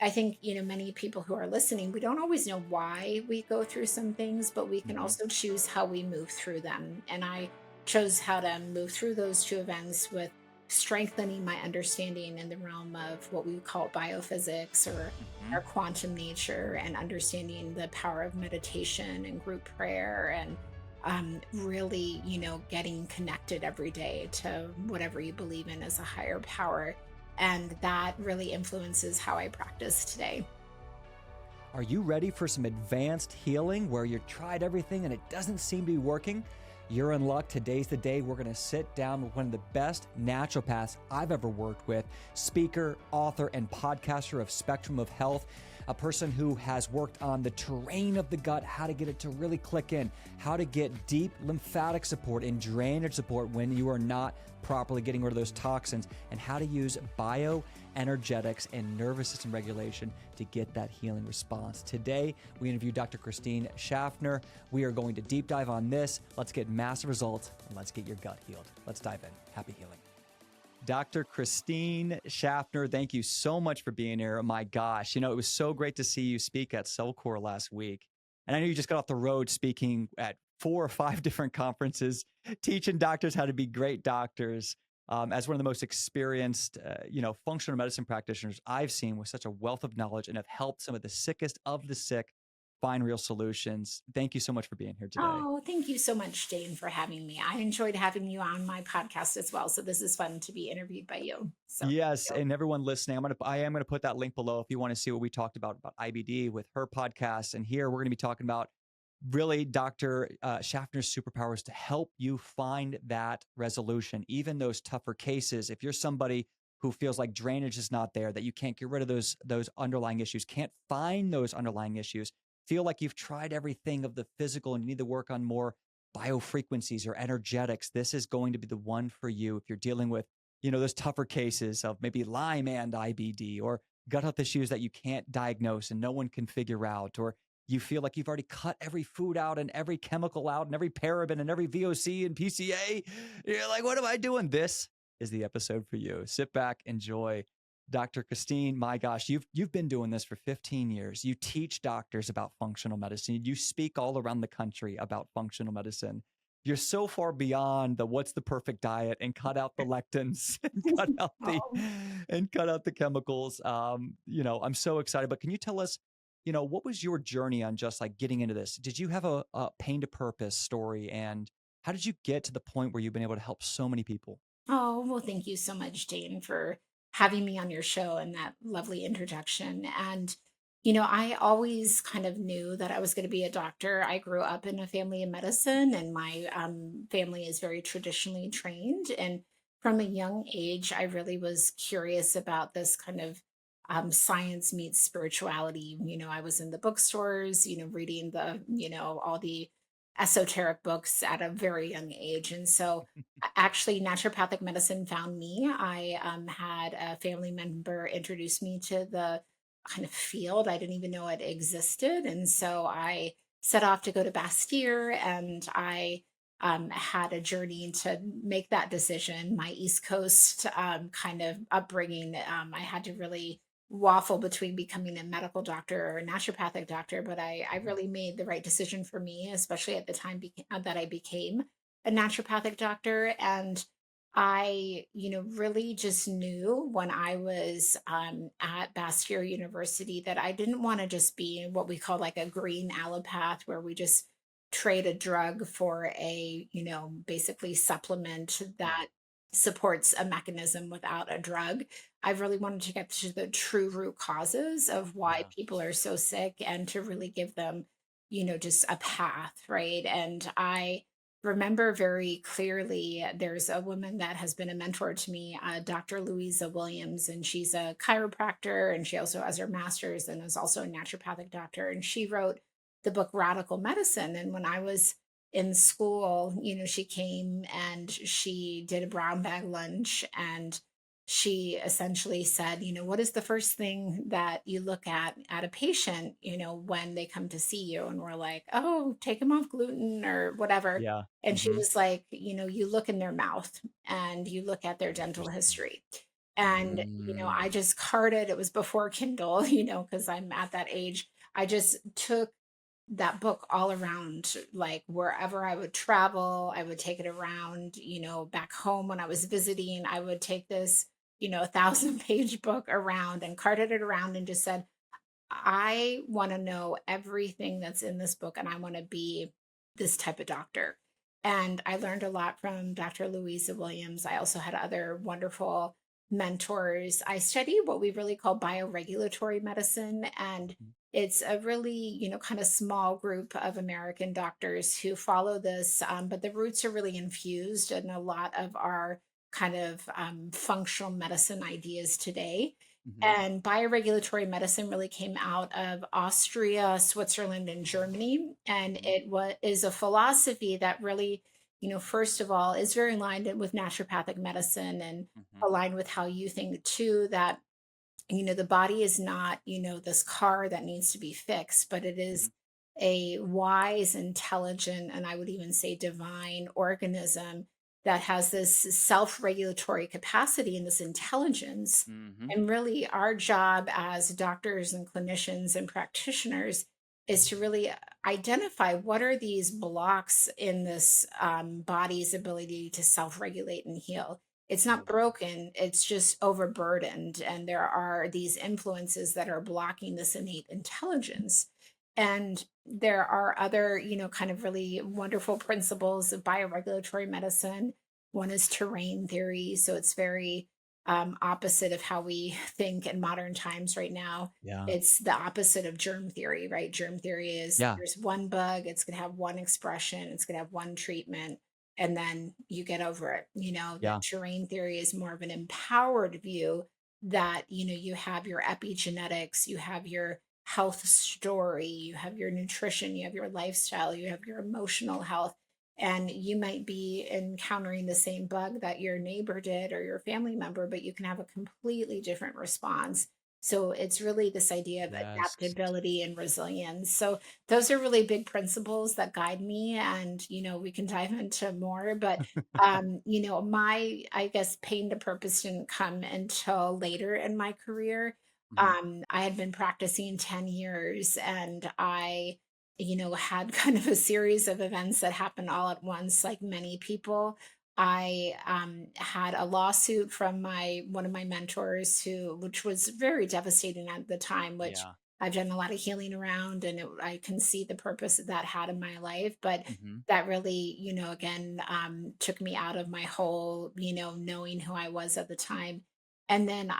I think, many people who are listening, we don't always know why we go through some things, but we can Hmm. also choose how we move through them. And I chose how to move through those two events with strengthening my understanding in the realm of what we call biophysics or Hmm. our quantum nature, and understanding the power of meditation and group prayer, and really, getting connected every day to whatever you believe in as a higher power. And that really influences how I practice today. Are you ready for some advanced healing where you've tried everything and it doesn't seem to be working? You're in luck. Today's the day we're going to sit down with one of the best naturopaths I've ever worked with, speaker, author, and podcaster of Spectrum of Health, a person who has worked on the terrain of the gut, how to get it to really click in, how to get deep lymphatic support and drainage support when you are not properly getting rid of those toxins, and how to use bioenergetics and nervous system regulation to get that healing response. Today, we interview Dr. Christine Schaffner. We are going to deep dive on this. Let's get massive results and let's get your gut healed. Let's dive in. Happy healing. Dr. Christine Schaffner, thank you so much for being here. Oh my gosh, it was so great to see you speak at Cellcore last week. And I know you just got off the road speaking at 4 or 5 different conferences, teaching doctors how to be great doctors. As one of the most experienced, functional medicine practitioners I've seen with such a wealth of knowledge and have helped some of the sickest of the sick find real solutions. Thank you so much for being here today. Oh, thank you so much, Dane, for having me. I enjoyed having you on my podcast as well. So this is fun to be interviewed by you. So thank Yes, you. and everyone listening, I am gonna put that link below if you want to see what we talked about IBD with her podcast. And here we're going to be talking about really Dr. Schaffner's superpowers to help you find that resolution, even those tougher cases. If you're somebody who feels like drainage is not there, that you can't get rid of those underlying issues, can't find those underlying issues, feel like you've tried everything of the physical and you need to work on more biofrequencies or energetics, this is going to be the one for you if you're dealing with those tougher cases of maybe Lyme and IBD or gut health issues that you can't diagnose and no one can figure out, or you feel like you've already cut every food out and every chemical out and every paraben and every VOC and PCA. You're like, what am I doing? This is the episode for you. Sit back, enjoy. Dr. Christine, my gosh, you've been doing this for 15 years. You teach doctors about functional medicine. You speak all around the country about functional medicine. You're so far beyond the what's the perfect diet and cut out the lectins and Oh. cut out the chemicals. I'm so excited. But can you tell us, what was your journey on just like getting into this? Did you have a pain to purpose story, and how did you get to the point where you've been able to help so many people? Oh, well, thank you so much, Dane, for having me on your show and that lovely introduction. And, I always kind of knew that I was going to be a doctor. I grew up in a family of medicine, and my family is very traditionally trained. And from a young age, I really was curious about this kind of science meets spirituality. I was in the bookstores, reading all the esoteric books at a very young age. And so, actually, naturopathic medicine found me. I had a family member introduce me to the kind of field. I didn't even know it existed. And so I set off to go to Bastyr, and I had a journey to make that decision. My East Coast kind of upbringing, I had to really waffle between becoming a medical doctor or a naturopathic doctor, but I Mhm. really made the right decision for me, especially at the time that I became a naturopathic doctor. And I, really just knew when I was at Bastyr University that I didn't want to just be what we call like a green allopath, where we just trade a drug for a, basically supplement Yeah. that supports a mechanism without a drug. I really wanted to get to the true root causes of why Yeah. people are so sick, and to really give them, just a path, right? And I remember very clearly, there's a woman that has been a mentor to me, Dr. Louisa Williams, and she's a chiropractor, and she also has her master's and is also a naturopathic doctor. And she wrote the book Radical Medicine. And when I was in school, she came and she did a brown bag lunch, and she essentially said, what is the first thing that you look at a patient, when they come to see you? And we're like, oh, take them off gluten or whatever. Yeah. And she Hmm. was like, you look in their mouth and you look at their dental Interesting. history. And, I Mm. just carted it was before Kindle, because I'm at that age. I just took that book all around, like, wherever I would travel, I would take it around, back home when I was visiting, I would take this, 1,000-page book around and carted it around and just said, I want to know everything that's in this book and I want to be this type of doctor. And I learned a lot from Dr. Louisa Williams. I also had other wonderful mentors. I studied what we really call bioregulatory medicine. And Mhm. it's a really, kind of small group of American doctors who follow this. But the roots are really infused in a lot of our kind of functional medicine ideas today. Mhm. And bioregulatory medicine really came out of Austria, Switzerland, and Germany. And Mhm. it is a philosophy that really, first of all, is very aligned with naturopathic medicine and Mhm. aligned with how you think too, that, the body is not, this car that needs to be fixed, but it is Mhm. a wise, intelligent, and I would even say divine organism that has this self regulatory capacity and this intelligence. Mhm. And really, our job as doctors and clinicians and practitioners is to really identify what are these blocks in this body's ability to self regulate and heal. It's not Mhm. broken, it's just overburdened. And there are these influences that are blocking this innate intelligence. And there are other, kind of really wonderful principles of bioregulatory medicine. One is terrain theory. So it's very opposite of how we think in modern times right now. Yeah. It's the opposite of germ theory, right? Germ theory is Yeah. there's one bug, it's going to have one expression, it's going to have one treatment, and then you get over it. The Yeah. terrain theory is more of an empowered view that, you have your epigenetics, you have your health story, you have your nutrition, you have your lifestyle, you have your emotional health. And you might be encountering the same bug that your neighbor did or your family member, but you can have a completely different response. So it's really this idea of Yes. adaptability and resilience. So those are really big principles that guide me. And, we can dive into more, but my, I guess, pain to purpose didn't come until later in my career. Mhm. I had been practicing 10 years and I, had kind of a series of events that happened all at once, like many people. I had a lawsuit from my one of my mentors which was very devastating at the time, which Yeah. I've done a lot of healing around, and I can see the purpose that that had in my life. But Mhm. that really, again, took me out of my whole, knowing who I was at the time. And then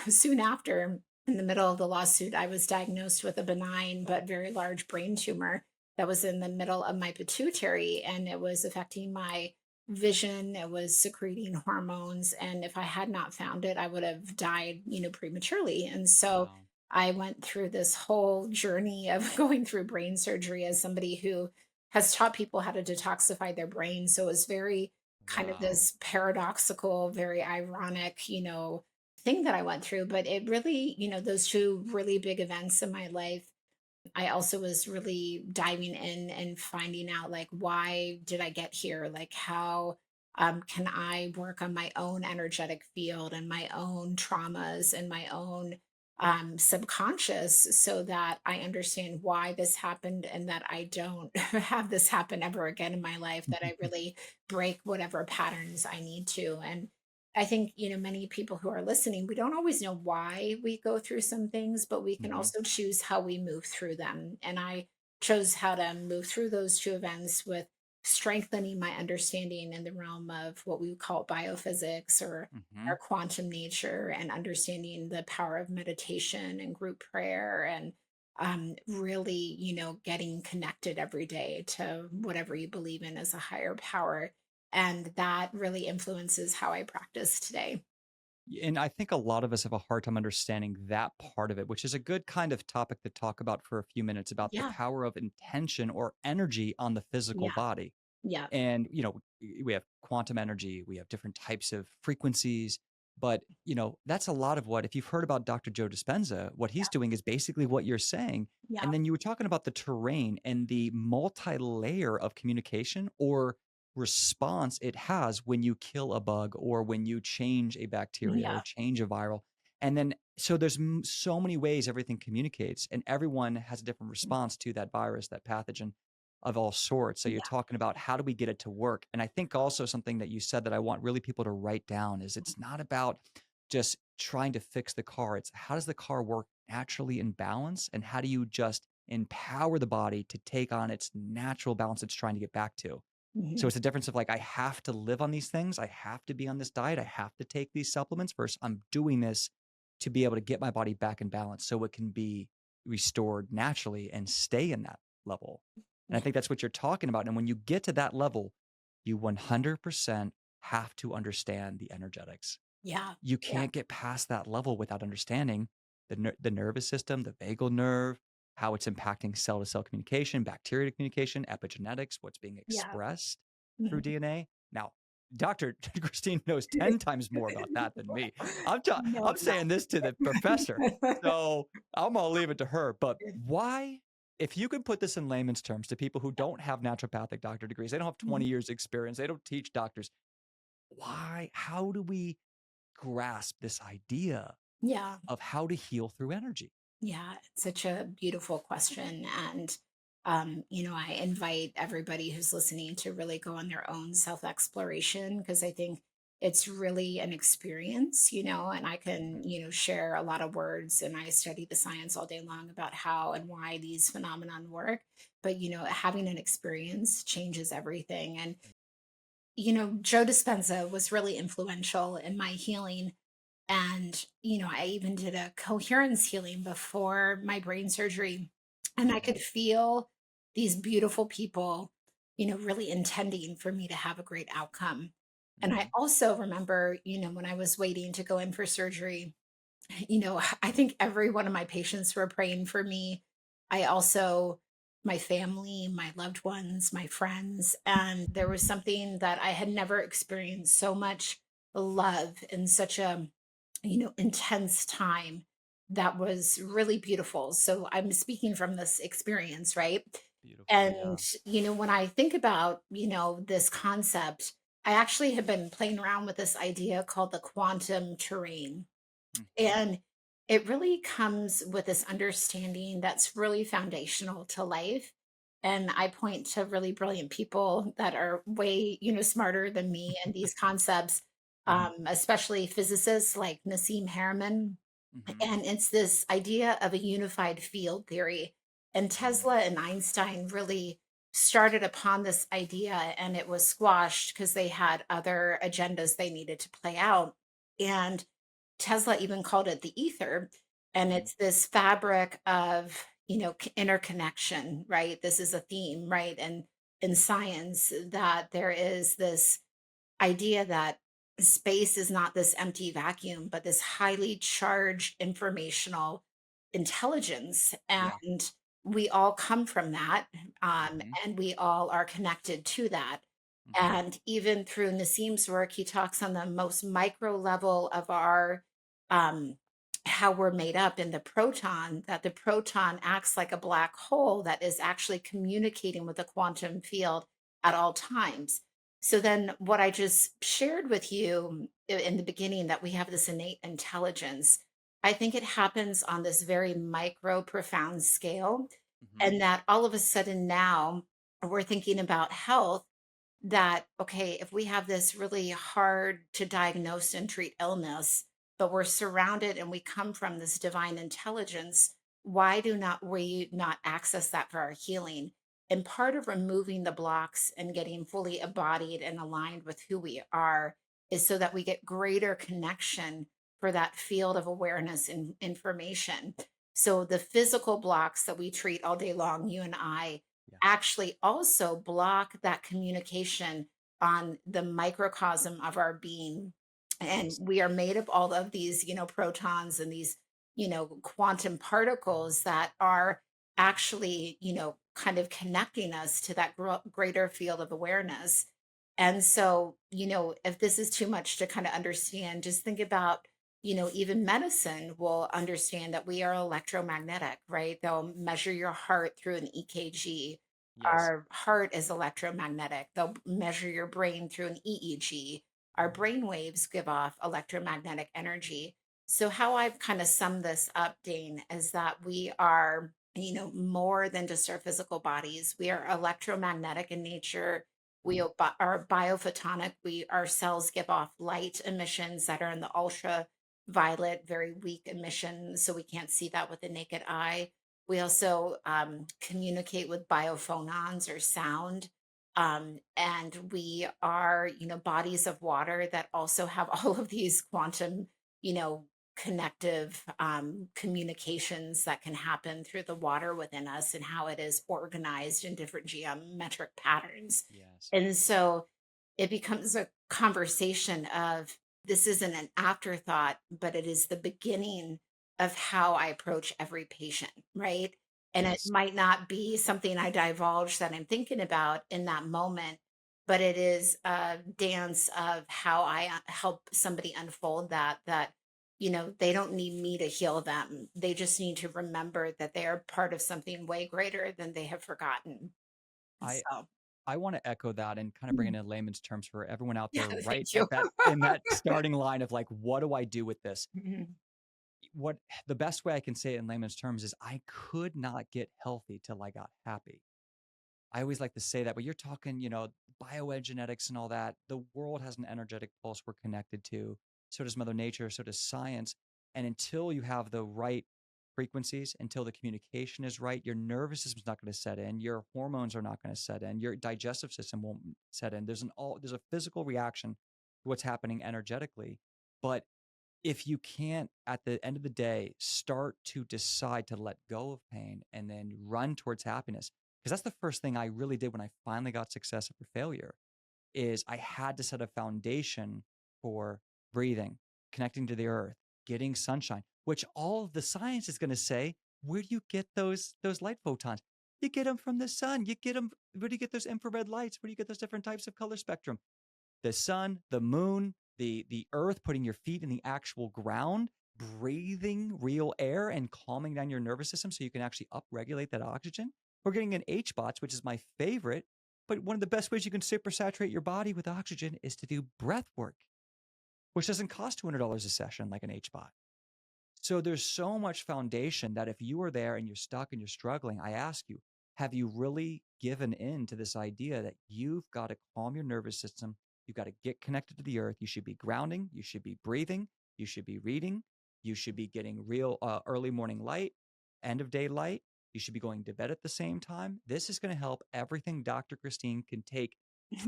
soon after, in the middle of the lawsuit, I was diagnosed with a benign but very large brain tumor that was in the middle of my pituitary, and it was affecting my vision. It was secreting hormones. And if I had not found it, I would have died, prematurely. And so Wow. I went through this whole journey of going through brain surgery as somebody who has taught people how to detoxify their brain. So it was very kind of Wow. this paradoxical, very ironic, thing that I went through. But it really, those two really big events in my life, I also was really diving in and finding out, like, why did I get here? Like, how can I work on my own energetic field and my own traumas and my own subconscious so that I understand why this happened and that I don't have this happen ever again in my life, that I really break whatever patterns I need to. And I think, many people who are listening, we don't always know why we go through some things, but we can Mhm. also choose how we move through them. And I chose how to move through those two events with strengthening my understanding in the realm of what we would call biophysics or our Mhm. quantum nature, and understanding the power of meditation and group prayer, and really, getting connected every day to whatever you believe in as a higher power. And that really influences how I practice today. And I think a lot of us have a hard time understanding that part of it, which is a good kind of topic to talk about for a few minutes about the Yeah. power of intention or energy on the physical Yeah. body. Yeah. And, we have quantum energy, we have different types of frequencies, but, that's a lot of what, if you've heard about Dr. Joe Dispenza, what he's doing is basically what you're saying. Yeah. And then you were talking about the terrain and the multi layer of communication or response it has when you kill a bug or when you change a bacteria or Yeah. change a viral. And then, so there's so many ways everything communicates, and everyone has a different response to that virus, that pathogen of all sorts. So you're Yeah. talking about how do we get it to work? And I think also something that you said that I want really people to write down is it's not about just trying to fix the car. It's how does the car work naturally in balance? And how do you just empower the body to take on its natural balance it's trying to get back to? So Mhm. it's a difference of like, I have to live on these things. I have to be on this diet. I have to take these supplements versus I'm doing this to be able to get my body back in balance so it can be restored naturally and stay in that level. And I Yeah. think that's what you're talking about. And when you get to that level, you 100% have to understand the energetics. Yeah. You Yeah. can't get past that level without understanding the nervous system, the vagal nerve, how it's impacting cell to cell communication, bacteria to communication, epigenetics, what's being Yeah. expressed through Mhm. DNA. Now, Dr. Christine knows 10 times more about that than me. I'm No, saying this to the professor. no. So I'm gonna leave it to her. But why, if you could put this in layman's terms to people who don't have naturopathic doctor degrees, they don't have 20 years experience, they don't teach doctors, why, how do we grasp this idea Yeah. of how to heal through energy? Yeah, it's such a beautiful question. And, I invite everybody who's listening to really go on their own self exploration because I think it's really an experience, and I can, Mhm. share a lot of words and I study the science all day long about how and why these phenomenon work. But, having an experience changes everything. And, Joe Dispenza was really influential in my healing and, I even did a coherence healing before my brain surgery. And I Mhm. could feel these beautiful people, really intending for me to have a great outcome. And I Mhm. also remember, when I was waiting to go in for surgery, I think every one of my patients were praying for me. I also, my family, my loved ones, my friends, and there was something that I had never experienced so much love in such a intense time that was really beautiful. So I'm speaking from this experience, right? Beautiful, And, yeah. when I think about, this concept, I actually have been playing around with this idea called the quantum terrain. Mhm. And it really comes with this understanding that's really foundational to life. And I point to really brilliant people that are way, smarter than me in these concepts, Mhm. especially physicists like Nassim Haramein. Mhm. And it's this idea of a unified field theory. And Mm. Tesla and Einstein really started upon this idea and it was squashed because they had other agendas they needed to play out. And Tesla even called it the ether. And Mhm. it's this fabric of, interconnection, right? This is a theme, right? And in science, that there is this idea that space is not this empty vacuum, but this highly charged informational intelligence. Yeah. And we all come from that. Mhm. And we all are connected to that. Mhm. And even through Nassim's work, he talks on the most micro level of our um, how we're made up in the proton, that the proton acts like a black hole that is actually communicating with the quantum field at all times. So then what I just shared with you in the beginning that we have this innate intelligence, I think it happens on this very micro profound scale Mhm. and that all of a sudden now we're thinking about health that okay, if we have this really hard to diagnose and treat illness, but we're surrounded and we come from this divine intelligence, why do not we not access that for our healing? And part of removing the blocks and getting fully embodied and aligned with who we are is so that we get greater connection for that field of awareness and information. So the physical blocks that we treat all day long, you and I, Yeah. actually also block that communication on the microcosm of our being. And Yes. we are made of all of these, protons and these, quantum particles that are actually, kind of connecting us to that greater field of awareness. And so, if this is too much to kind of understand, just think about, even medicine will understand that we are electromagnetic, right? They'll measure your heart through an EKG. Yes. Our heart is electromagnetic. They'll measure your brain through an EEG. Our brain waves give off electromagnetic energy. So, how I've kind of summed this up, Dane, is that we are, more than just our physical bodies. We are electromagnetic in nature. Are biophotonic. Our cells give off light emissions that are in the ultraviolet, very weak emissions. So, we can't see that with the naked eye. We also communicate with biophonons or sound. And we are, bodies of water that also have all of these quantum, you know, connective communications that can happen through the water within us and how it is organized in different geometric patterns. Yes. And so it becomes a conversation of this isn't an afterthought, but it is the beginning of how I approach every patient, right? And it Yes. might not be something I divulge that I'm thinking about in that moment, but it is a dance of how I help somebody unfold that, they don't need me to heal them. They just need to remember that they are part of something way greater than they have forgotten. I So, I want to echo that and kind of bring it mhm. in layman's terms for everyone out Yeah, there right thank you. at that in that starting line of like, what do I do with this? Mhm. What the best way I can say it in layman's terms is I could not get healthy till I got happy. I always like to say that, but you're talking, biogenetics and all that. The world has an energetic pulse we're connected to. So does Mother Nature, so does science. And until you have the right frequencies, until the communication is right, your nervous system's not going to set in, your hormones are not going to set in, your digestive system won't set in. There's a physical reaction to what's happening energetically. But if you can't at the end of the day start to decide to let go of pain and then run towards happiness, because that's the first thing I really did when I finally got success after failure, is I had to set a foundation for breathing, connecting to the earth, getting sunshine, which all of the science is going to say, where do you get those light photons? You get them from the sun. You get them. Where do you get those infrared lights? Where do you get those different types of color spectrum? The sun, the moon, the earth, putting your feet in the actual ground, breathing real air and calming down your nervous system so you can actually upregulate that oxygen. We're getting an H spots, which is my favorite. But one of the best ways you can supersaturate your body with oxygen is to do breath work, which doesn't cost $200 a session like an H spot. So there's so much foundation that if you are there and you're stuck and you're struggling, I ask you, have you really given in to this idea that you've got to calm your nervous system? You've got to get connected to the earth. You should be grounding. You should be breathing. You should be reading. You should be getting real early morning light, end of day light. You should be going to bed at the same time. This is going to help everything Dr. Christine can take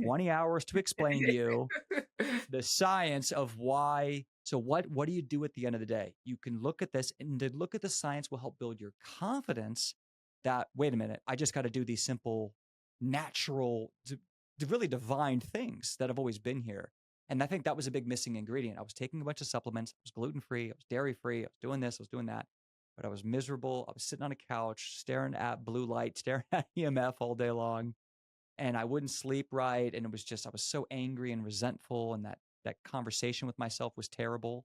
20 hours to explain to you the science of why. So what do you do at the end of the day? You can look at this, and to look at the science will help build your confidence that, wait a minute, I just got to do these simple natural really divine things that have always been here. And I think that was a big missing ingredient. I was taking a bunch of supplements. I was gluten free, I was dairy free, I was doing this, I was doing that, but I was miserable. I was sitting on a couch staring at blue light, staring at EMF all day long, and I wouldn't sleep right. And it was just, I was so angry and resentful. And that conversation with myself was terrible,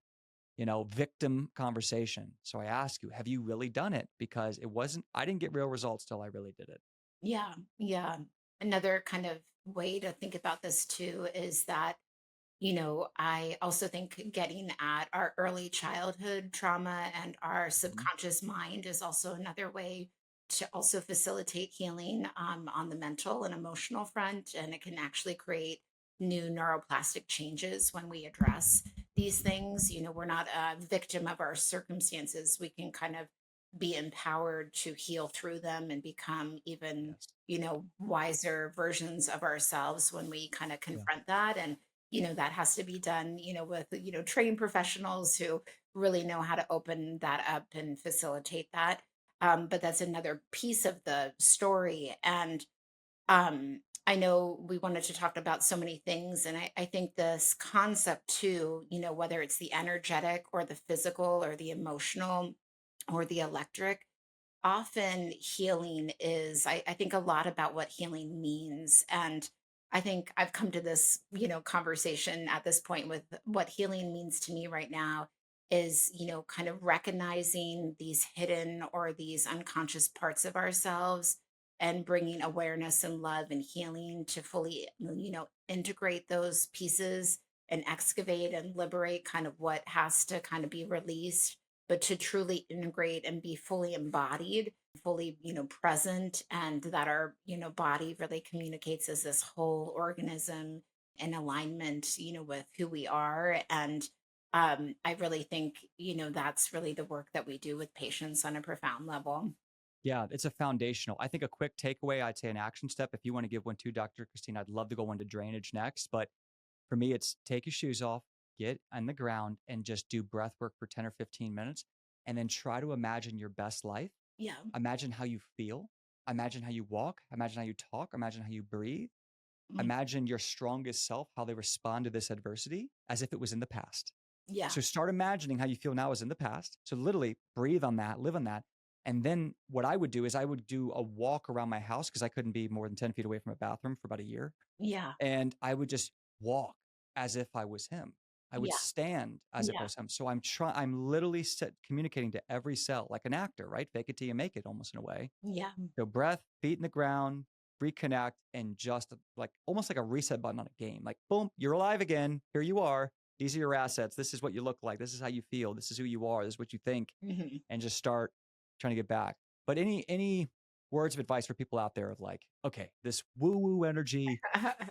victim conversation. So I ask you, have you really done it? Because I didn't get real results till I really did it. Yeah, yeah. Another kind of way to think about this too is that, I also think getting at our early childhood trauma and our Mhm. subconscious mind is also another way to also facilitate healing on the mental and emotional front. And it can actually create new neuroplastic changes when we address these things. We're not a victim of our circumstances. We can kind of be empowered to heal through them and become even, Yes. wiser versions of ourselves when we kind of Yeah. confront that. And that has to be done, with, trained professionals who really know how to open that up and facilitate that. But that's another piece of the story. And I know we wanted to talk about so many things. And I think this concept too, whether it's the energetic or the physical or the emotional or the electric, often healing is I think a lot about what healing means. And I think I've come to this, conversation at this point with what healing means to me right now is, kind of recognizing these hidden or these unconscious parts of ourselves and bringing awareness and love and healing to fully, integrate those pieces and excavate and liberate kind of what has to kind of be released, but to truly integrate and be fully embodied, fully, present, and that our, body really communicates as this whole organism in alignment, with who we are. And I really think, that's really the work that we do with patients on a profound level. Yeah, it's a foundational. I think a quick takeaway, I'd say an action step. If you want to give one to Dr. Christine, I'd love to go into drainage next. But for me, it's take your shoes off, get on the ground, and just do breath work for 10 or 15 minutes. And then try to imagine your best life. Yeah. Imagine how you feel. Imagine how you walk. Imagine how you talk. Imagine how you breathe. Mm. Imagine your strongest self, how they respond to this adversity as if it was in the past. Yeah. So start imagining how you feel now is in the past. So literally breathe on that, live on that. And then what I would do is I would do a walk around my house because I couldn't be more than 10 feet away from a bathroom for about a year. Yeah. And I would just walk as if I was him. I would Yeah. stand as if I Yeah. was him. So I'm literally communicating to every cell like an actor, right? Fake it till you make it almost in a way. Yeah. So breath, feet in the ground, reconnect, and just like almost like a reset button on a game. Like, boom, you're alive again. Here you are. These are your assets. This is what you look like. This is how you feel. This is who you are. This is what you think. Mhm. And just start trying to get back. But any words of advice for people out there of like, okay, this woo-woo energy,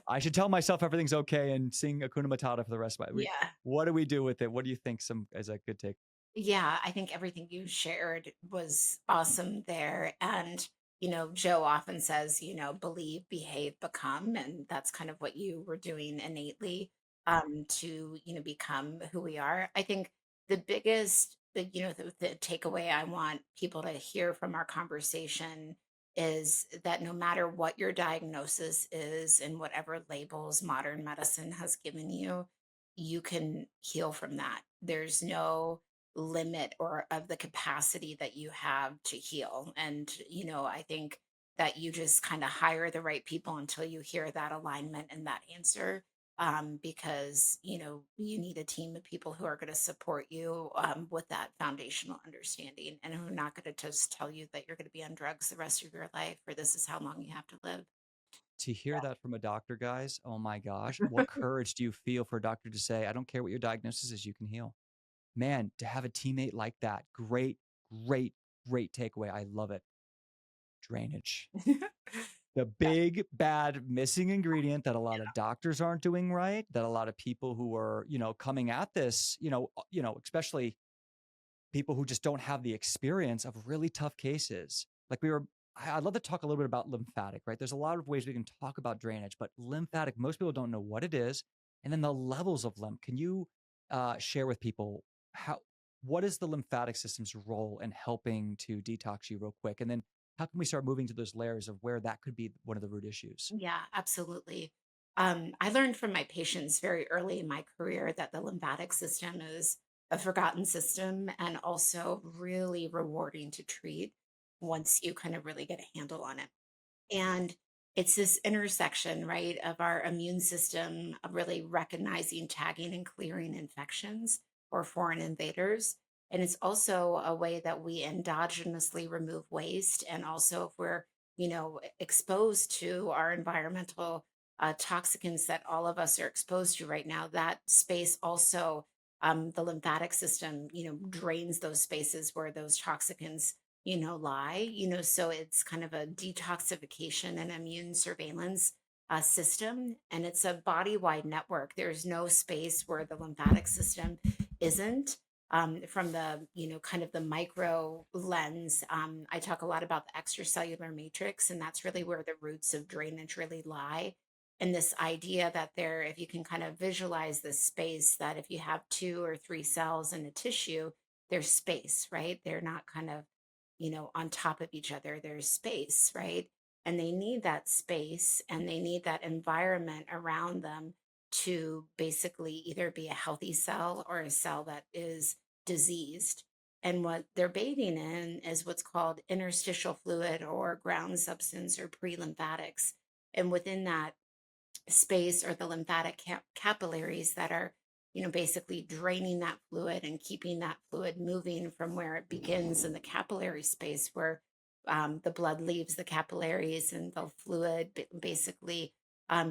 I should tell myself everything's okay and sing Hakuna Matata for the rest of my week. Yeah. What do we do with it? What do you think some is a good take? Yeah, I think everything you shared was awesome there. And, Joe often says, believe, behave, become. And that's kind of what you were doing innately to, become who we are. I think the biggest, the takeaway I want people to hear from our conversation is that no matter what your diagnosis is and whatever labels modern medicine has given you, you can heal from that. There's no limit or of the capacity that you have to heal. And, I think that you just kind of hire the right people until you hear that alignment and that answer. Because, you need a team of people who are going to support you with that foundational understanding and who are not going to just tell you that you're going to be on drugs the rest of your life or this is how long you have to live. To hear that from a doctor, guys, oh my gosh, what courage do you feel for a doctor to say, I don't care what your diagnosis is, you can heal? Man, to have a teammate like that, great, great, great takeaway. I love it. Drainage. The Yeah. big bad missing ingredient that a lot of doctors aren't doing right, that a lot of people who are, coming at this, especially people who just don't have the experience of really tough cases. Like I'd love to talk a little bit about lymphatic, right? There's a lot of ways we can talk about drainage, but lymphatic, most people don't know what it is. And then the levels of lymph. Can you share with people what is the lymphatic system's role in helping to detox you real quick? And then how can we start moving to those layers of where that could be one of the root issues? Yeah, absolutely. I learned from my patients very early in my career that the lymphatic system is a forgotten system and also really rewarding to treat once you kind of really get a handle on it. And it's this intersection, right, of our immune system of really recognizing, tagging, and clearing infections or foreign invaders. And it's also a way that we endogenously remove waste. And also, if we're, exposed to our environmental toxicants that all of us are exposed to right now, that space also, the lymphatic system, drains those spaces where those toxicants lie, so it's kind of a detoxification and immune surveillance system. And it's a body wide network. There's no space where the lymphatic system isn't. From the, kind of the micro lens, I talk a lot about the extracellular matrix, and that's really where the roots of drainage really lie. And this idea that if you can kind of visualize this space, that if you have two or three cells in a tissue, there's space, right? They're not kind of on top of each other. There's space, right? And they need that space and they need that environment around them to basically either be a healthy cell or a cell that is diseased. And what they're bathing in is what's called interstitial fluid or ground substance or pre-lymphatics. And within that space or the lymphatic capillaries that are basically draining that fluid and keeping that fluid moving from where it begins in the capillary space where the blood leaves the capillaries and the fluid basically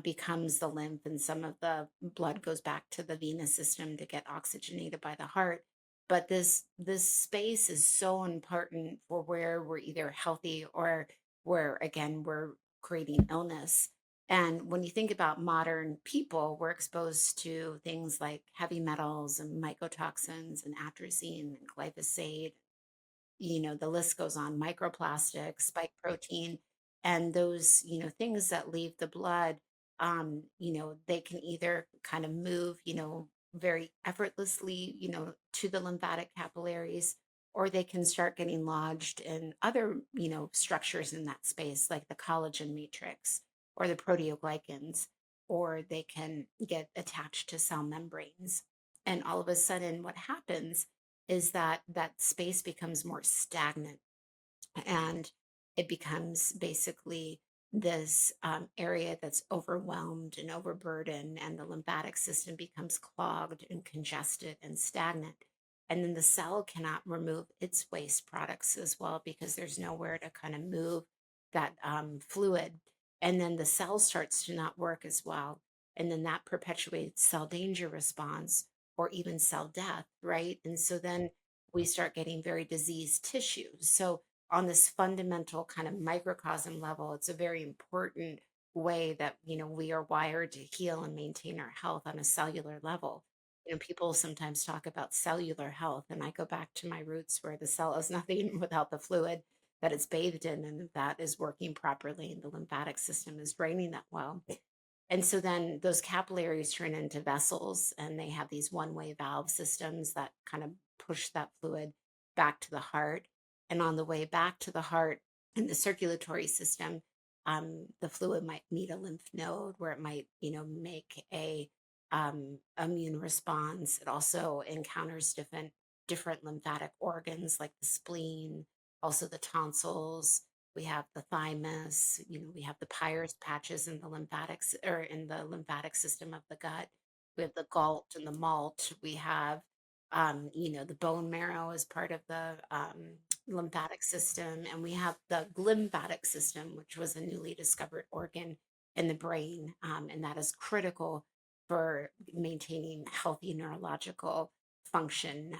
becomes the lymph, and some of the blood goes back to the venous system to get oxygenated by the heart. But this space is so important for where we're either healthy or where again we're creating illness. And when you think about modern people, we're exposed to things like heavy metals and mycotoxins and atrazine and glyphosate, the list goes on, microplastics, spike protein, and those, things that leave the blood, they can either kind of move, very effortlessly, to the lymphatic capillaries, or they can start getting lodged in other, structures in that space, like the collagen matrix or the proteoglycans, or they can get attached to cell membranes. And all of a sudden, what happens is that that space becomes more stagnant, and it becomes basically this area that's overwhelmed and overburdened, and the lymphatic system becomes clogged and congested and stagnant. And then the cell cannot remove its waste products as well, because there's nowhere to kind of move that fluid. And then the cell starts to not work as well. And then that perpetuates cell danger response or even cell death, right? And so then we start getting very diseased tissues. So on this fundamental kind of microcosm level, it's a very important way that, we are wired to heal and maintain our health on a cellular level. People sometimes talk about cellular health, and I go back to my roots where the cell is nothing without the fluid that it's bathed in, and that is working properly, and the lymphatic system is draining that well. And so then those capillaries turn into vessels, and they have these one-way valve systems that kind of push that fluid back to the heart. And on the way back to the heart in the circulatory system, the fluid might meet a lymph node where it might, make a immune response. It also encounters different lymphatic organs like the spleen, also the tonsils. We have the thymus, we have the Peyer's patches in the lymphatics or in the lymphatic system of the gut. We have the galt and the malt. We have, the bone marrow as part of the lymphatic system. And we have the glymphatic system, which was a newly discovered organ in the brain. And that is critical for maintaining healthy neurological function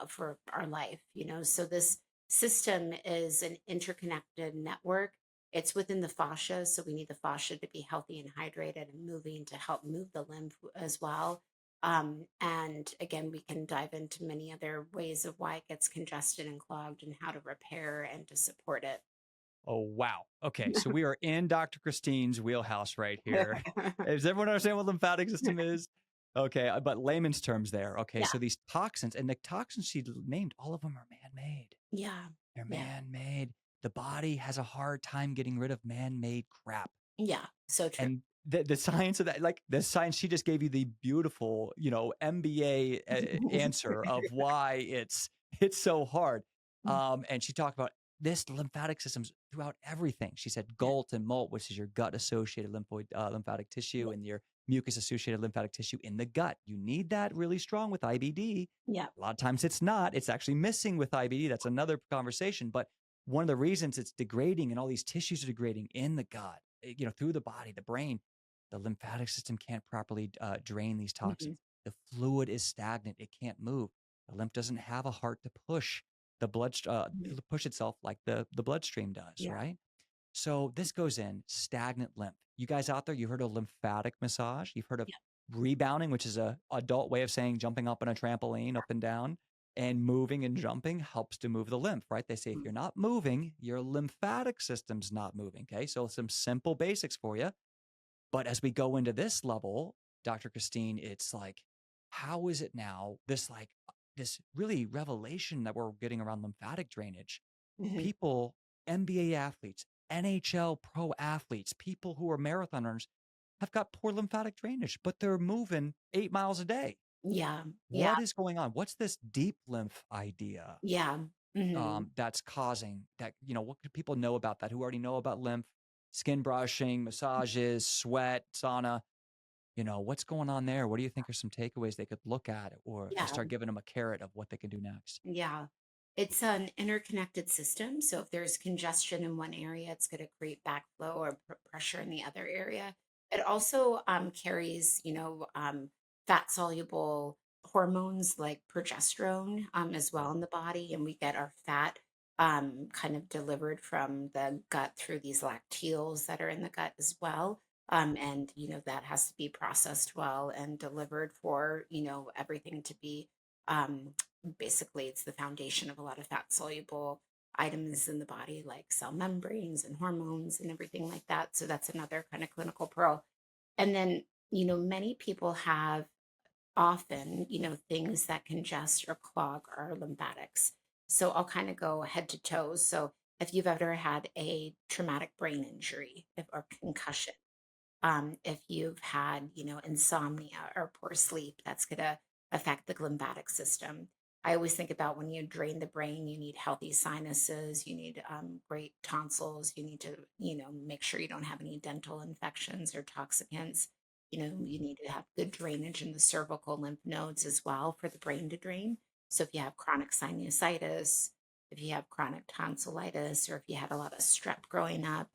for our life, So this system is an interconnected network. It's within the fascia, so we need the fascia to be healthy and hydrated and moving to help move the lymph as well. And again, we can dive into many other ways of why it gets congested and clogged and how to repair and to support it. Oh, wow. Okay. So we are in Dr. Christine's wheelhouse right here. Does everyone understand what lymphatic system is? Okay. But layman's terms there. Okay. Yeah, So these toxins, and the toxins she named, all of them are man made. yeah, They're yeah, man made. The body has a hard time getting rid of man made crap. yeah. So true. And the science of that, like the science, she just gave you the beautiful, MBA answer of why it's so hard. And she talked about this lymphatic systems throughout everything. She said Yeah, galt and molt, which is your gut associated lymphatic tissue, yeah, and your mucus associated lymphatic tissue in the gut. You need that really strong with IBD. yeah. A lot of times it's not. It's actually missing with IBD. That's another conversation. But one of the reasons it's degrading and all these tissues are degrading in the gut, through the body, the brain, the lymphatic system can't properly drain these Mhm. toxins. The fluid is stagnant. It can't move. The lymph doesn't have a heart to push the Mhm. push itself like the bloodstream does, Yeah, right? So this goes in stagnant lymph. You guys out there, you heard of lymphatic massage. You've heard of yeah, rebounding, which is a adult way of saying jumping up on a trampoline up and down, and moving and jumping helps to move the lymph, right? They say if mm, you're not moving, your lymphatic system's not moving. Okay. So some simple basics for you. But as we go into this level, Dr. Christine, it's like, how is it now? This really revelation that we're getting around lymphatic drainage. mhm. People, NBA athletes, NHL pro athletes, people who are marathon runners have got poor lymphatic drainage, but they're moving 8 miles a day. Yeah, yeah, What is going on? What's this deep lymph idea yeah. Mhm. that's causing that? What could people know about that who already know about lymph, skin brushing, massages, sweat, sauna? What's going on there? What do you think are some takeaways they could look at or to Yeah, start giving them a carrot of what they can do next? yeah. It's an interconnected system. So if there's congestion in one area, it's going to create backflow or pressure in the other area. It also carries, fat soluble hormones like progesterone as well in the body. And we get our fat kind of delivered from the gut through these lacteals that are in the gut as well. And, that has to be processed well and delivered for, everything to be um, basically it's the foundation of a lot of fat soluble items in the body like cell membranes and hormones and everything like that, so that's another kind of clinical pearl. And then many people have often things that congest or clog our lymphatics. So I'll kind of go head to toe. So if you've ever had a traumatic brain injury or concussion, if you've had, insomnia or poor sleep, that's going to affect the lymphatic system. I always think about when you drain the brain, you need healthy sinuses, you need great tonsils, you need to, make sure you don't have any dental infections or toxicants. You need to have good drainage in the cervical lymph nodes as well for the brain to drain. So if you have chronic sinusitis, if you have chronic tonsillitis, or if you had a lot of strep growing up,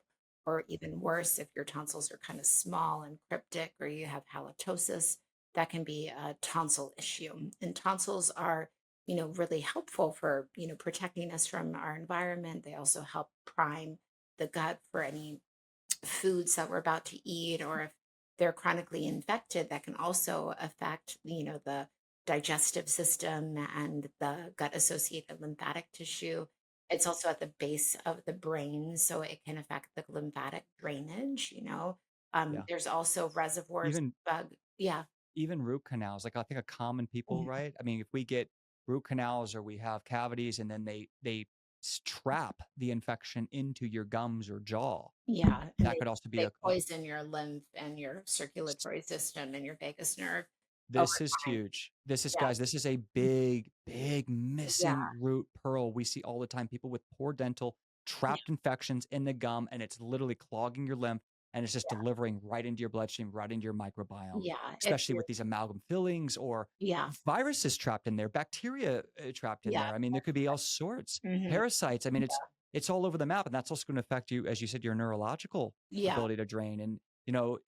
or even worse, if your tonsils are kind of small and cryptic, or you have halitosis, that can be a tonsil issue. And tonsils are, really helpful for, protecting us from our environment. They also help prime the gut for any foods that we're about to eat, or if they're chronically infected, that can also affect, the digestive system and the gut associated lymphatic tissue. It's also at the base of the brain, so it can affect the lymphatic drainage. Yeah. There's also reservoirs Even bug. Yeah. even root canals, like I think a common people, Mhm. right? I mean, if we get root canals or we have cavities and then they trap the infection into your gums or jaw, Yeah, and that could also be they a poison your lymph and your circulatory system and your vagus nerve over this is time. huge. This is, Yeah. guys, this is a big, big Yeah. missing root pearl we see all the time. People with poor dental, Yeah. trapped infections in the gum, and it's literally clogging your lymph and it's just delivering right into your bloodstream, right into your microbiome, Yeah. If especially you're with these amalgam fillings or Yeah. viruses trapped in there, bacteria trapped in Yeah. there. I mean, there could be all sorts, Mhm. parasites. I mean, Yeah. it's all over the map, and that's also going to affect you, as you said, your neurological Yeah. ability to drain. And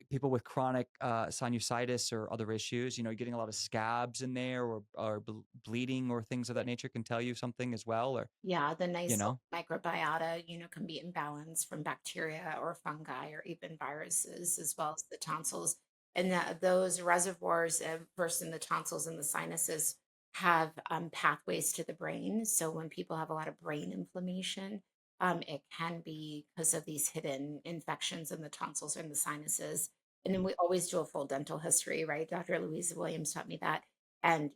people with chronic sinusitis or other issues, getting a lot of scabs in there or bleeding or things of that nature can tell you something as well. Or, Yeah, the you nice know, microbiota, can be imbalanced from bacteria or fungi or even viruses, as well as the tonsils. And those reservoirs, first in the tonsils and the sinuses, have pathways to the brain. So when people have a lot of brain inflammation, it can be because of these hidden infections in the tonsils and the sinuses. And then we always do a full dental history, right? Dr. Louisa Williams taught me that. And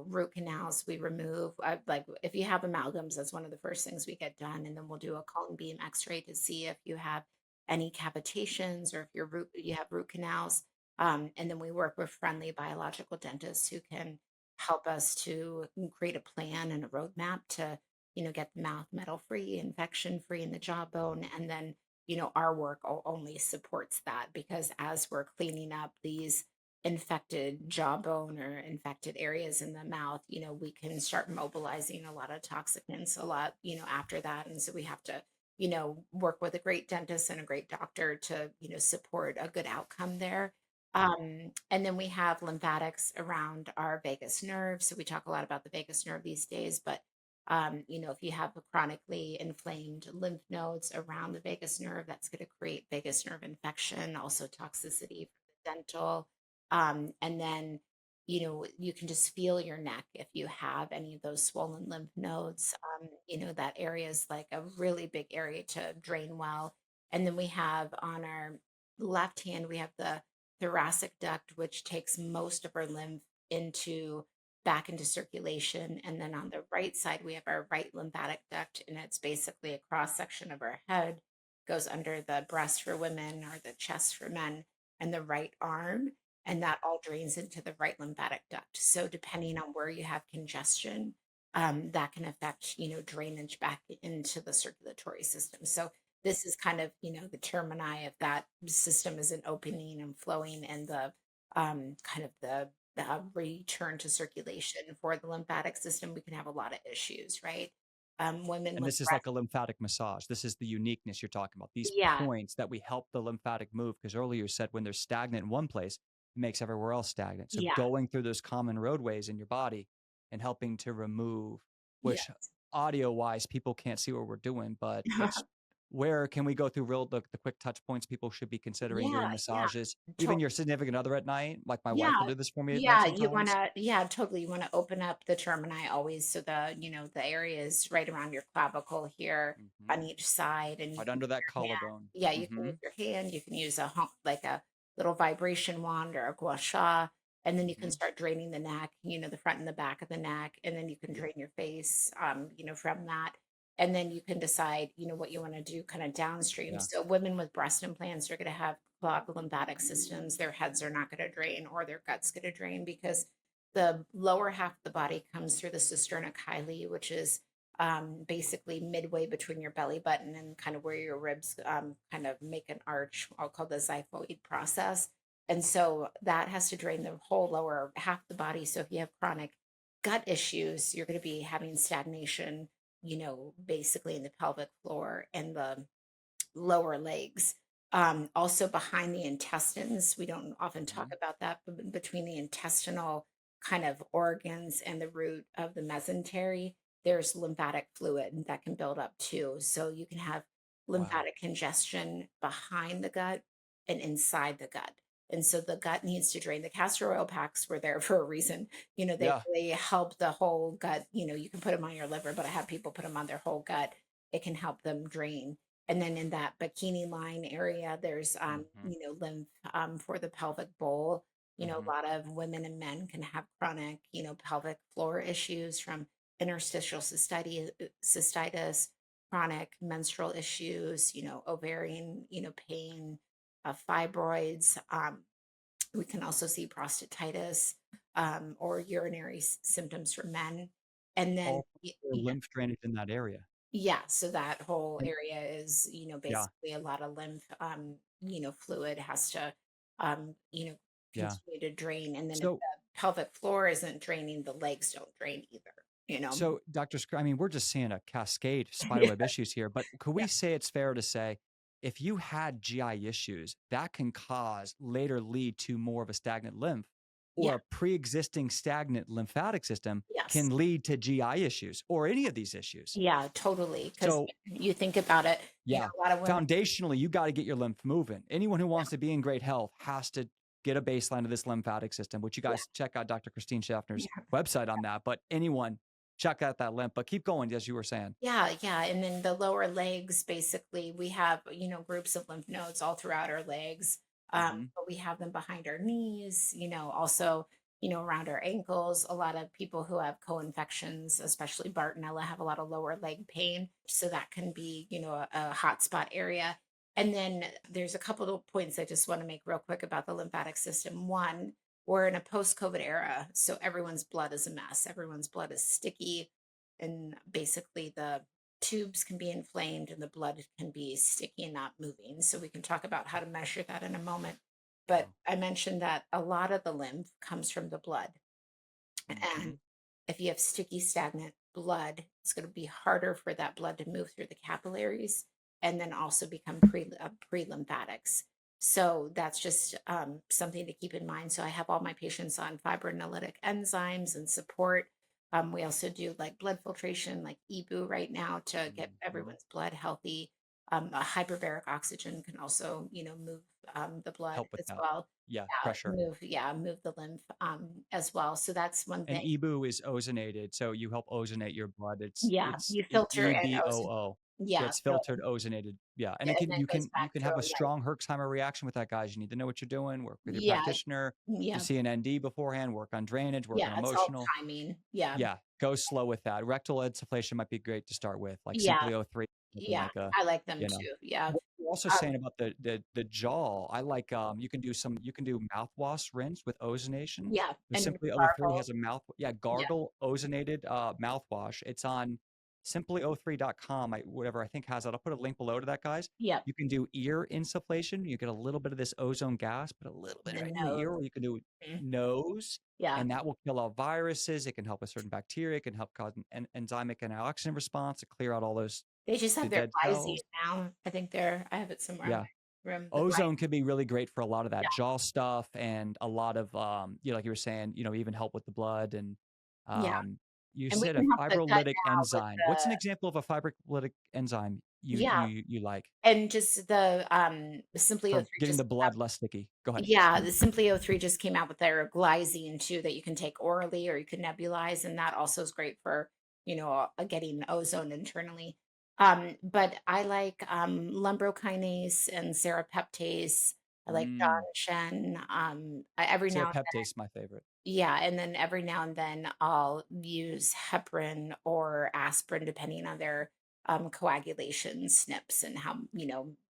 root canals we remove, like if you have amalgams, that's one of the first things we get done, and then we'll do a cone beam x-ray to see if you have any cavitations or if you have root canals. And then we work with friendly biological dentists who can help us to create a plan and a roadmap to get the mouth metal free, infection free in the jawbone. And then our work only supports that, because as we're cleaning up these infected jawbone or infected areas in the mouth, we can start mobilizing a lot of toxicants a lot, after that. And so we have to, work with a great dentist and a great doctor to, support a good outcome there. And then we have lymphatics around our vagus nerve. So we talk a lot about the vagus nerve these days, but if you have a chronically inflamed lymph nodes around the vagus nerve, that's going to create vagus nerve infection, also toxicity for the dental. And then, you can just feel your neck if you have any of those swollen lymph nodes. That area is like a really big area to drain well. And then we have on our left hand, we have the thoracic duct, which takes most of our lymph into back into circulation. And then on the right side, we have our right lymphatic duct, and it's basically a cross section of our head, goes under the breast for women or the chest for men, and the right arm. And that all drains into the right lymphatic duct. So depending on where you have congestion, that can affect, drainage back into the circulatory system. So this is kind of, the termini of that system isn't opening and flowing, and the kind of the return to circulation for the lymphatic system, we can have a lot of issues, right? women And with this is like breast. a lymphatic massage. This is the uniqueness you're talking about. These Yeah, points that we help the lymphatic move. Because earlier you said when they're stagnant in one place, it makes everywhere else stagnant. So yeah, going through those common roadways in your body and helping to remove, yeah. which audio wise, people can't see what we're doing, but it's where can we go through the quick touch points people should be considering Yeah, doing yeah. massages? Even your significant other at night, like my wife will Yeah. do this for me at night Yeah, you sometimes. wanna yeah, totally, you wanna open up the termini always so the areas right around your clavicle here Hmm. on each side, and you Right can under use that your hand. collarbone. Yeah, you can Hmm. use your hand, you can use like a little vibration wand or a gua sha, and then you can Hmm. start draining the neck, the front and the back of the neck, and then you can Yeah. drain your face, from that. And then you can decide, what you want to do kind of downstream. Yeah. So women with breast implants are going to have clogged lymphatic systems. Their heads are not going to drain or their guts going to drain because the lower half of the body comes through the cisterna chyli, which is basically midway between your belly button and kind of where your ribs kind of make an arch. I'll call the xiphoid process. And so that has to drain the whole lower half of the body. So if you have chronic gut issues, you're going to be having stagnation, basically in the pelvic floor and the lower legs. Also behind the intestines, we don't often talk Hmm. about that, but between the intestinal kind of organs and the root of the mesentery, there's lymphatic fluid that can build up too. So you can have Wow. lymphatic congestion behind the gut and inside the gut. And so the gut needs to drain. The castor oil packs were there for a reason. They Yeah. really help the whole gut. You can put them on your liver, but I have people put them on their whole gut. It can help them drain. And then in that bikini line area, there's, Mhm, lymph for the pelvic bowl. A mhm. lot of women and men can have chronic, pelvic floor issues from interstitial cystitis, chronic menstrual issues, ovarian, pain, fibroids. We can also see prostatitis or urinary symptoms for men. And then, All for lymph drainage in that area. yeah, so that whole And area is, yeah, basically a lot of lymph, fluid has to, um, you know, yeah. continue to drain. And then if So the pelvic floor isn't draining, the legs don't drain either, you know? so Dr. I mean, we're just seeing a cascade of Yeah, spiderweb issues here, but could yeah, we say it's fair to say if you had GI issues, that can cause later lead to more of a stagnant lymph or yeah, a pre-existing stagnant lymphatic system yes. can lead to GI issues or any of these issues. Yeah, totally. Because So you think about it, yeah. a lot of women, Foundationally, you got to get your lymph moving. Anyone who yeah, wants to be in great health has to get a baseline of this lymphatic system, which you yeah, guys check out Dr. Christine Schaffner's yeah. website on that. But anyone, check out that lymph. But keep going, as you were saying. Yeah, yeah, and then the lower legs, basically, we have, groups of lymph nodes all throughout our legs, Hmm. but we have them behind our knees, also, around our ankles. A lot of people who have co-infections, especially Bartonella, have a lot of lower leg pain, so that can be, a hot spot area. And then there's a couple of points I just want to make real quick about the lymphatic system. One, we're in a post-COVID era, so everyone's blood is a mess. Everyone's blood is sticky, and basically the tubes can be inflamed and the blood can be sticky and not moving. So we can talk about how to measure that in a moment. But Wow. I mentioned that a lot of the lymph comes from the blood. Hmm. And if you have sticky, stagnant blood, it's going to be harder for that blood to move through the capillaries and then also become pre-lymphatics. So that's just something to keep in mind. So I have all my patients on fibrinolytic enzymes and support. We also do like blood filtration, like EBU right now to get Hmm. everyone's blood healthy. A hyperbaric oxygen can also, move the blood Help with as that. well. Yeah, pressure. Move the lymph as well. So that's one And thing. EBU is ozonated, so you help ozonate your blood. It's Yeah, it's you E filter and ozone. EBOO. So Yeah, it's so filtered, ozonated. Yeah, and yeah, it and can then it goes you back can to have a a light. strong Herxheimer reaction with that, guys. You need to know what you're doing. Work with your Yeah, practitioner. You yeah, see an ND beforehand. Work on drainage. Work yeah, on it's all emotional. timing. Yeah, Yeah, go slow with that. Rectal insufflation might be great to start with, like yeah, Simply O3, something yeah, like a, I like them you know. too. Yeah. What you're also Um, saying about the jaw, I like, you can do mouthwash rinse with ozonation. yeah, The and Simply O3 gargle. has a Yeah, gargle ozonated, mouthwash. It's on simply03.com, whatever I think has that. I'll put a link below to that, guys. Yep. You can do ear insufflation. You get a little bit of this ozone gas, but a little bit The right in the ear, nose. or you can do Mhm. nose, Yeah. and that will kill all viruses. It can help with certain bacteria. It can help cause an enzymic antioxidant response to clear out all those They just the have their dead glycine cells. now. I have it somewhere in Yeah. my room. The Ozone could be really great for a lot of that Yeah. jaw stuff and a lot of, like you were saying, even help with the blood. And Yeah. um, you And we said a can help the gut fibrolytic now with enzyme. What's an the example of a fibrolytic enzyme yeah, you like and just the Simply for 03 getting just the came out blood less sticky? Go ahead. yeah, the Simply 03 just came out with their glycine too that you can take orally or you can nebulize, and that also is great for, getting ozone internally. But I like, lumbrokinase and serapeptase. I like Mm, John Shen. Every now and serapeptase is my favorite. yeah, and then every now and then I'll use heparin or aspirin depending on their coagulation SNPs and how,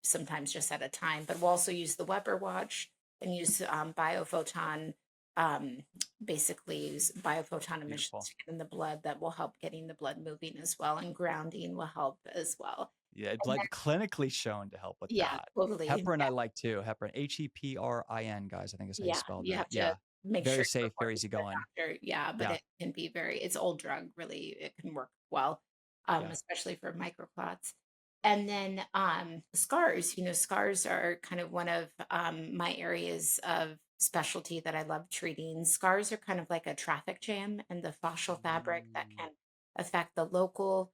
sometimes just at a time. But we'll also use the Weber watch and use biophoton, um, basically use biophoton emissions Beautiful. to get in the blood that will help getting the blood moving as well. And grounding will help as well. Yeah, And then, blood clinically shown to help with yeah, that. totally. Heparin I like too. Heparin, Heprin, guys. I think is how you Yeah, spell you that. have to Yeah, make very sure you're safe, very reporting to the easygoing. doctor. Yeah, but Yeah, it can be it's old drug, really. It can work well, yeah. especially for microclots. And then scars, scars are kind of one of my areas of specialty that I love treating. Scars are kind of like a traffic jam in the fascial fabric that Mm. can affect the local,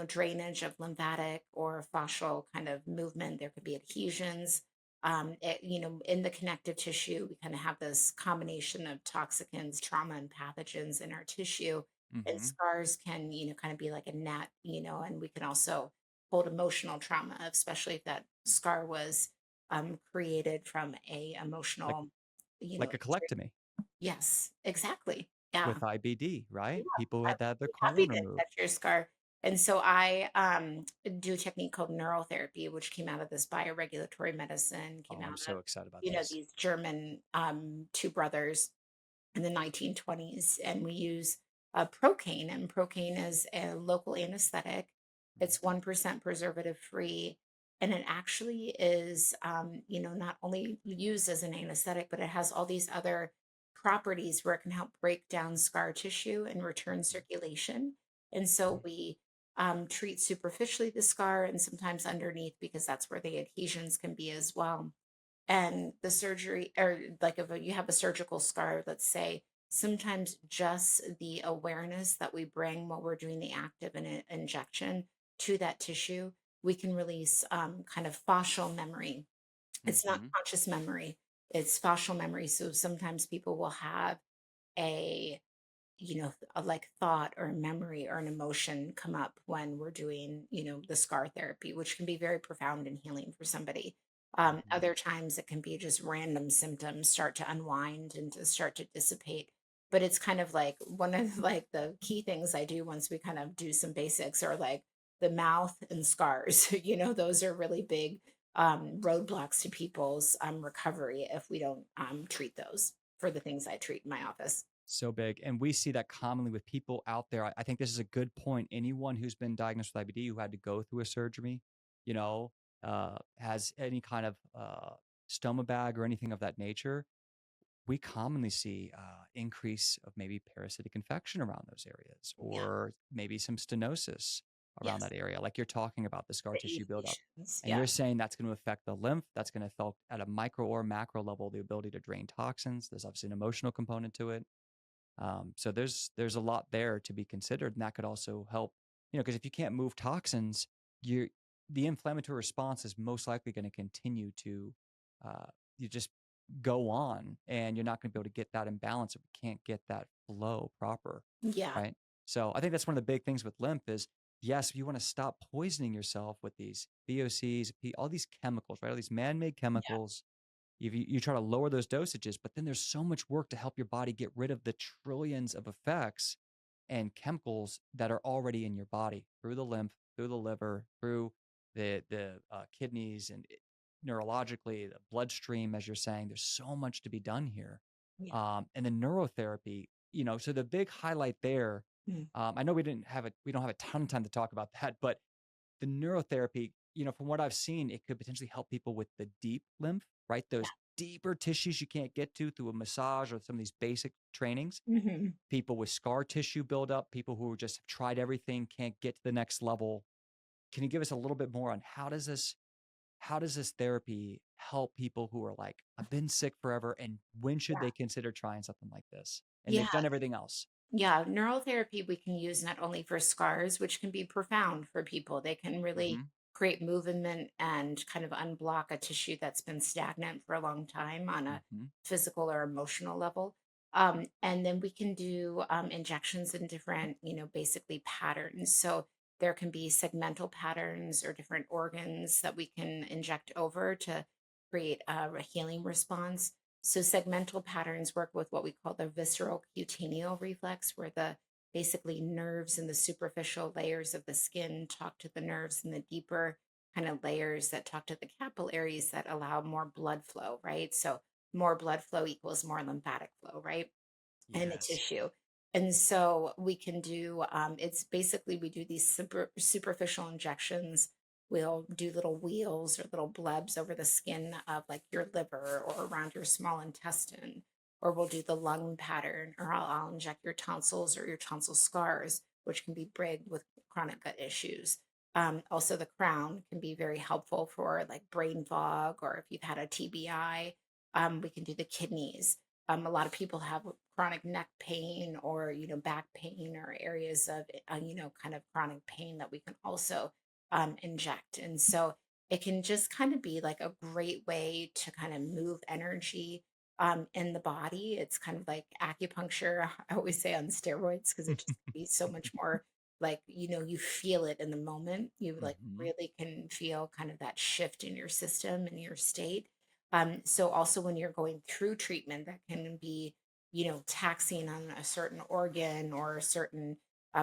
drainage of lymphatic or fascial kind of movement. There could be adhesions in the connective tissue, we kind of have this combination of toxicants, trauma, and pathogens in our tissue. And Mhm. scars can, kind of be like a net, and we can also hold emotional trauma, especially if that scar was created from a Like emotional, like a colectomy yes, exactly. Yeah. with IBD, Yeah, right? People who I had to would have their be happy colon to removed. touch your scar. And so I do a technique called neurotherapy, which came out of this bioregulatory medicine, came Oh, I'm out of, so excited about this. these German two brothers in the 1920s. And we use procaine, and procaine is a local anesthetic. Mhm. It's 1% preservative free. And it actually is, not only used as an anesthetic, but it has all these other properties where it can help break down scar tissue and return circulation. And so we treat superficially the scar and sometimes underneath because that's where the adhesions can be as well. And the surgery, or like if you have a surgical scar, let's say, sometimes just the awareness that we bring while we're doing the active injection to that tissue, we can release kind of fascial memory. It's not Mhm. conscious memory, it's fascial memory. So sometimes people will have a a like thought or a memory or an emotion come up when we're doing, the scar therapy, which can be very profound and healing for somebody. Mhm. Other times it can be just random symptoms start to unwind and to start to dissipate. But it's kind of like one of like the key things I do once we kind of do some basics are like the mouth and scars. Those are really big roadblocks to people's recovery if we don't treat those for the things I treat in my office. So big. And we see that commonly with people out there. I think this is a good point. Anyone who's been diagnosed with IBD who had to go through a surgery, you know, has any kind of stoma bag or anything of that nature, we commonly see increase of maybe parasitic infection around those areas, Yeah. or maybe some stenosis around Yes. that area, like you're talking about the scar The tissue buildup. adhesions, And yeah, you're saying that's going to affect the lymph, that's going to affect at a micro or macro level the ability to drain toxins. There's obviously an emotional component to it. So there's a lot there to be considered, and that could also help. Because if you can't move toxins, you the inflammatory response is most likely going to continue to uh, you just go on, and you're not going to be able to get that imbalance if you can't get that flow proper, yeah, right? So I think that's one of the big things with lymph is yes, you want to stop poisoning yourself with these VOCs, all these chemicals, right? All these man-made yeah, chemicals you try to lower those dosages, but then there's so much work to help your body get rid of the trillions of effects and chemicals that are already in your body through the lymph, through the liver, through the kidneys, and neurologically, the bloodstream, as you're saying. There's so much to be done here. yeah, And the neurotherapy, so the big highlight there. Mm. I know we don't have a ton of time to talk about that, but the neurotherapy, from what I've seen, it could potentially help people with the deep lymph, right? Yeah. Those deeper tissues you can't get to through a massage or some of these basic trainings. Mhm. People with scar tissue buildup, people who just have tried everything, can't get to the next level. Can you give us a little bit more on how does this therapy help people who are like, I've been sick forever, and when should Yeah. they consider trying something like this? And Yeah. they've done everything else. Yeah, neurotherapy we can use not only for scars, which can be profound for people. They can really Hmm. create movement and kind of unblock a tissue that's been stagnant for a long time on a Hmm. physical or emotional level. And then we can do injections in different, basically patterns. So there can be segmental patterns or different organs that we can inject over to create a healing response. So segmental patterns work with what we call the visceral cutaneal reflex, where the basically nerves in the superficial layers of the skin talk to the nerves in the deeper kind of layers that talk to the capillaries that allow more blood flow, right? So more blood flow equals more lymphatic flow, right? In the Yes. tissue. And so we can do it's basically we do these superficial injections. We'll do little wheels or little blebs over the skin of like your liver or around your small intestine, or we'll do the lung pattern, or I'll inject your tonsils or your tonsil scars, which can be big with chronic gut issues. Also, the crown can be very helpful for like brain fog, or if you've had a TBI, we can do the kidneys. A lot of people have chronic neck pain or back pain or areas of kind of chronic pain that we can also inject. And so it can just kind of be like a great way to kind of move energy in the body. It's kind of like acupuncture, I always say, on steroids, because it just can be so much more like you feel it in the moment. You like Hmm. really can feel kind of that shift in your system and your state. So also when you're going through treatment, that can be, taxing on a certain organ or a certain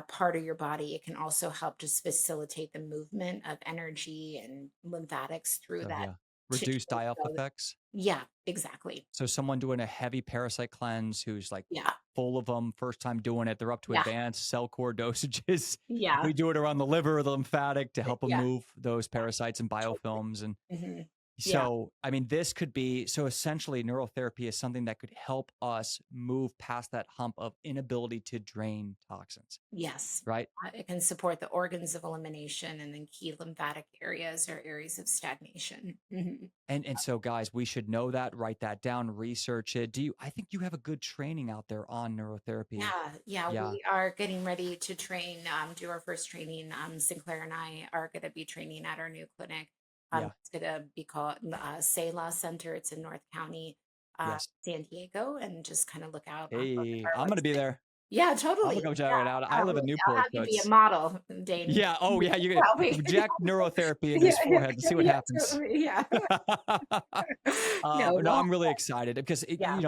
part of your body. It can also help just facilitate the movement of energy and lymphatics through So that yeah, tissue. reduce die off So effects. yeah, exactly. So someone doing a heavy parasite cleanse who's like Yeah, full of them, first time doing it, they're up to yeah, advanced cell core dosages. yeah, We do it around the liver or the lymphatic to help them yeah, move those yeah, parasites and totally. biofilms. And Hmm. Yeah. so, I mean, this could be so essentially neurotherapy is something that could help us move past that hump of inability to drain toxins, Yes. right? It can support the organs of elimination and then key lymphatic areas or areas of stagnation. Mhm. And so guys, we should know that, write that down, research it. I think you have a good training out there on neurotherapy. Yeah, yeah, Yeah. we are getting ready to train, do our first training. Sinclair and I are going to be training at our new clinic. Yeah. It's going to be called Selah Center. It's in North County, Yes. San Diego, and just kind of look out on Hey, our I'm gonna be website. there. Yeah, I'm gonna totally. go check it out. Yeah, I live in I'll Newport, have so you be a it's model, Dane. yeah. Oh, yeah. You I'll be, inject neurotherapy into yeah, his yeah, forehead and see what yeah, happens. totally. Yeah. No, No, well, I'm really excited because yeah,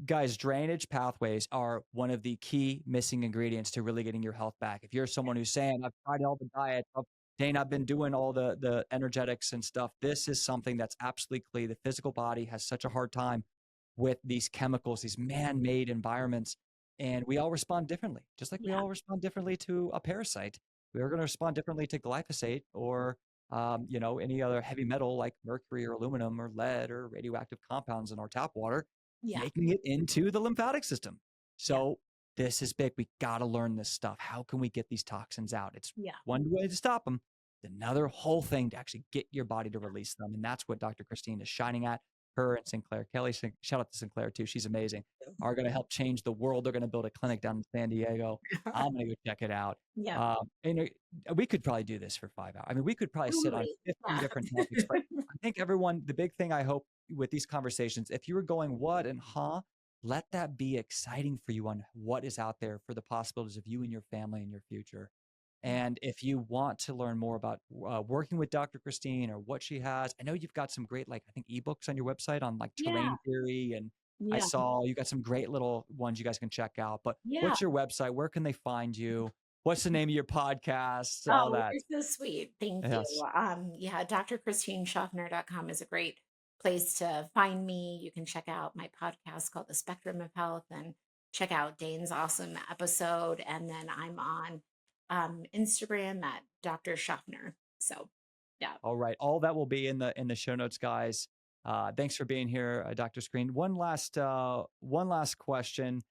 guys, drainage pathways are one of the key missing ingredients to really getting your health back. If you're someone who's saying, "I've tried all the diets, Dane, I've been doing all the energetics and stuff," this is something that's absolutely key. The physical body has such a hard time with these chemicals, these man-made environments, and we all respond differently. Just like we yeah, all respond differently to a parasite, we're going to respond differently to glyphosate or any other heavy metal like mercury or aluminum or lead or radioactive compounds in our tap water, yeah, making it into the lymphatic system. yeah, So this is big. We got to learn this stuff. How can we get these toxins out? It's yeah. one way to stop them. Another whole thing to actually get your body to release them. And that's what Dr. Christine is shining at. Her and Sinclair Kelly, shout out to Sinclair too. She's amazing. Are going to help change the world. They're going to build a clinic down in San Diego. I'm going to go check it out. Yeah, We could probably do this for 5 hours. I mean, we could probably sit on totally. 15 Yeah. different topics, but I think everyone, the big thing I hope with these conversations, if you were going what and huh, let that be exciting for you on what is out there for the possibilities of you and your family and your future. And if you want to learn more about working with Dr. Christine or what she has, I know you've got some great, like, I think ebooks on your website on like Yeah, terrain theory. And I yeah, saw you got some great little ones you guys can check out. But yeah. what's your website? Where can they find you? What's the name of your podcast? All Oh, that. you're so sweet. Thank you. Yes. Yeah, drchristineschaffner.com is a great place to find me. You can check out my podcast called The Spectrum of Health, and check out Dane's awesome episode. And then I'm on Instagram at Dr. Schaffner. So, yeah. All right. All that will be in the show notes, guys. Thanks for being here, Dr. Screen. One last question.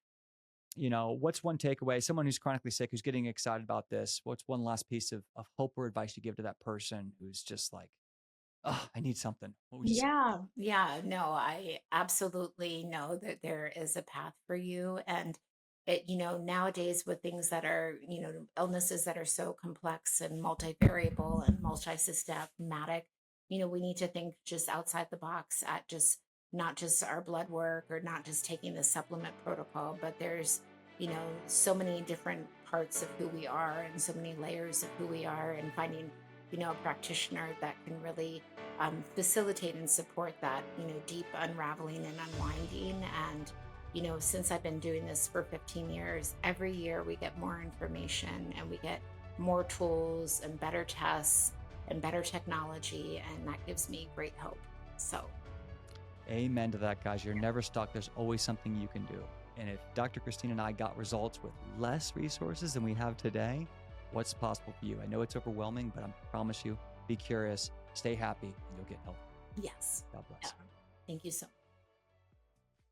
You know, what's one takeaway? Someone who's chronically sick, who's getting excited about this, what's one last piece of hope or advice you give to that person who's just like, oh, I need something? What would you say? Yeah, yeah, no, I absolutely know that there is a path for you. And nowadays with things that are, illnesses that are so complex and multivariable and multisystematic, we need to think just outside the box at just not just our blood work or not just taking the supplement protocol, but there's, so many different parts of who we are and so many layers of who we are, and finding, a practitioner that can really facilitate and support that, deep unraveling and unwinding. And, since I've been doing this for 15 years, every year we get more information and we get more tools and better tests and better technology. And that gives me great hope. So, Amen to that, guys. You're never stuck. There's always something you can do. And if Dr. Christine and I got results with less resources than we have today, what's possible for you? I know it's overwhelming, but I promise you, be curious, stay happy, and you'll get help. yes. God Yeah. bless. Thank you so much.